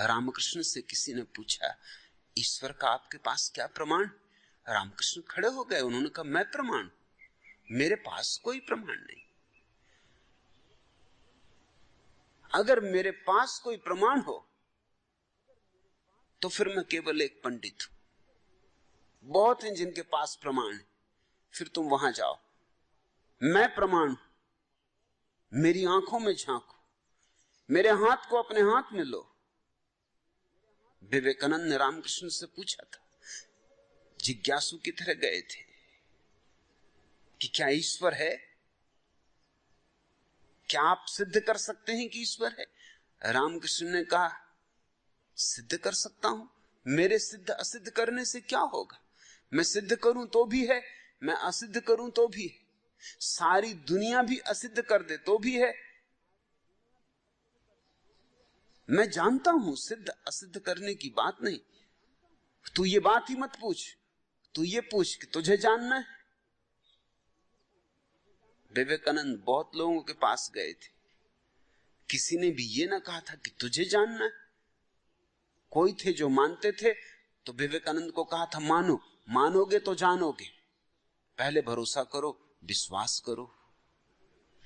रामकृष्ण से किसी ने पूछा, ईश्वर का आपके पास क्या प्रमाण? रामकृष्ण खड़े हो गए, उन्होंने कहा, मैं प्रमाण? मेरे पास कोई प्रमाण नहीं। अगर मेरे पास कोई प्रमाण हो तो फिर मैं केवल एक पंडित हूं। बहुत हैं जिनके पास प्रमाण है, फिर तुम वहां जाओ। मैं प्रमाण हूं। मेरी आंखों में झांको, मेरे हाथ को अपने हाथ में लो। विवेकानंद ने रामकृष्ण से पूछा था, जिज्ञासु की तरह गए थे कि क्या ईश्वर है? क्या आप सिद्ध कर सकते हैं कि ईश्वर है? रामकृष्ण ने कहा, सिद्ध कर सकता हूं। मेरे सिद्ध असिद्ध करने से क्या होगा? मैं सिद्ध करूं तो भी है, मैं असिद्ध करूं तो भी है। सारी दुनिया भी असिद्ध कर दे तो भी है। मैं जानता हूं सिद्ध असिद्ध करने की बात नहीं। तू ये बात ही मत पूछ, तू ये पूछ कि तुझे जानना है। विवेकानंद बहुत लोगों के पास गए थे, किसी ने भी ये ना कहा था कि तुझे जानना है। कोई थे जो मानते थे, तो विवेकानंद को कहा था, मानो, मानोगे तो जानोगे। पहले भरोसा करो, विश्वास करो,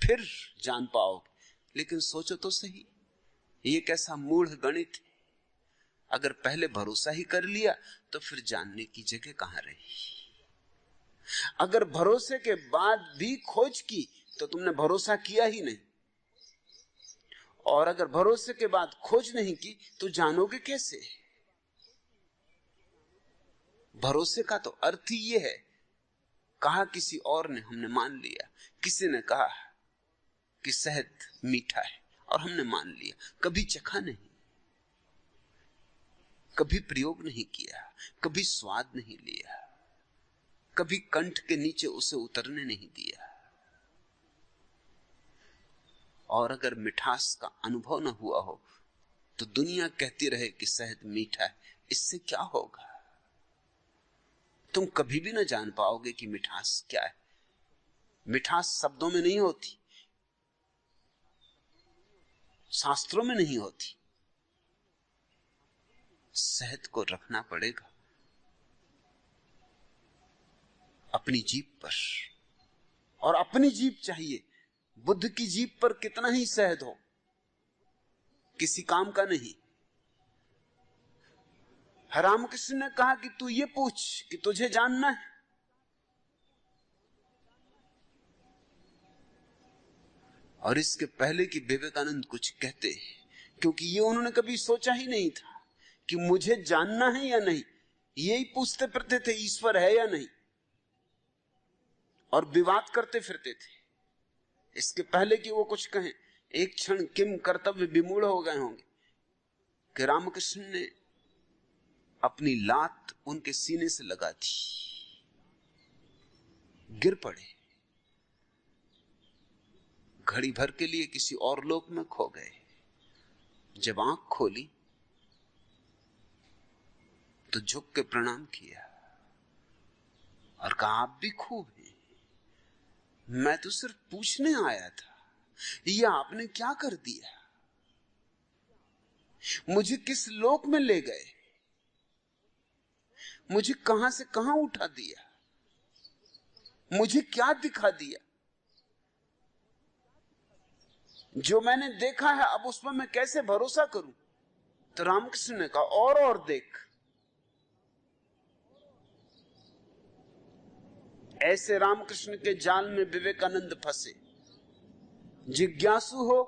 फिर जान पाओगे। लेकिन सोचो तो सही, ये कैसा मूढ़ गणित है। अगर पहले भरोसा ही कर लिया तो फिर जानने की जगह कहां रही? अगर भरोसे के बाद भी खोज की तो तुमने भरोसा किया ही नहीं। और अगर भरोसे के बाद खोज नहीं की तो जानोगे कैसे? भरोसे का तो अर्थ ही यह है, कहा किसी और ने, हमने मान लिया। किसी ने कहा कि शहद मीठा है और हमने मान लिया। कभी चखा नहीं, कभी प्रयोग नहीं किया, कभी स्वाद नहीं लिया, कभी कंठ के नीचे उसे उतरने नहीं दिया। और अगर मिठास का अनुभव न हुआ हो तो दुनिया कहती रहे कि शहद मीठा है, इससे क्या होगा? तुम कभी भी न जान पाओगे कि मिठास क्या है। मिठास शब्दों में नहीं होती, शास्त्रों में नहीं होती। शहद को रखना पड़ेगा अपनी जीभ पर, और अपनी जीभ चाहिए। बुद्ध की जीभ पर कितना ही शहद हो, किसी काम का नहीं। रामकृष्ण ने कहा कि तू ये पूछ कि तुझे जानना है। और इसके पहले कि विवेकानंद कुछ कहते, क्योंकि ये उन्होंने कभी सोचा ही नहीं था कि मुझे जानना है या नहीं। यही पूछते फिरते थे, ईश्वर है या नहीं, और विवाद करते फिरते थे। इसके पहले कि वो कुछ कहें, एक क्षण किम कर्तव्य विमूढ़ हो गए होंगे कि रामकृष्ण ने अपनी लात उनके सीने से लगा दी। गिर पड़े, घड़ी भर के लिए किसी और लोक में खो गए। जब आंख खोली तो झुक के प्रणाम किया और कहा, आप भी खूब हैं। मैं तो सिर्फ पूछने आया था, ये आपने क्या कर दिया? मुझे किस लोक में ले गए? मुझे कहां से कहां उठा दिया? मुझे क्या दिखा दिया? जो मैंने देखा है अब उस पर मैं कैसे भरोसा करूं? तो रामकृष्ण ने कहा, और देख। ऐसे रामकृष्ण के जाल में विवेकानंद फंसे। जिज्ञासु हो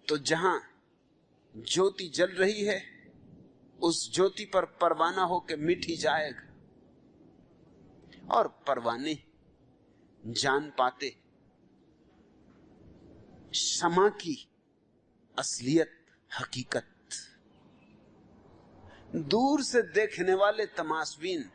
तो जहां ज्योति जल रही है उस ज्योति पर परवाना होकर मिट ही जाएगा। और परवाने जान पाते क्षमा की असलियत, हकीकत। दूर से देखने वाले तमाशबीन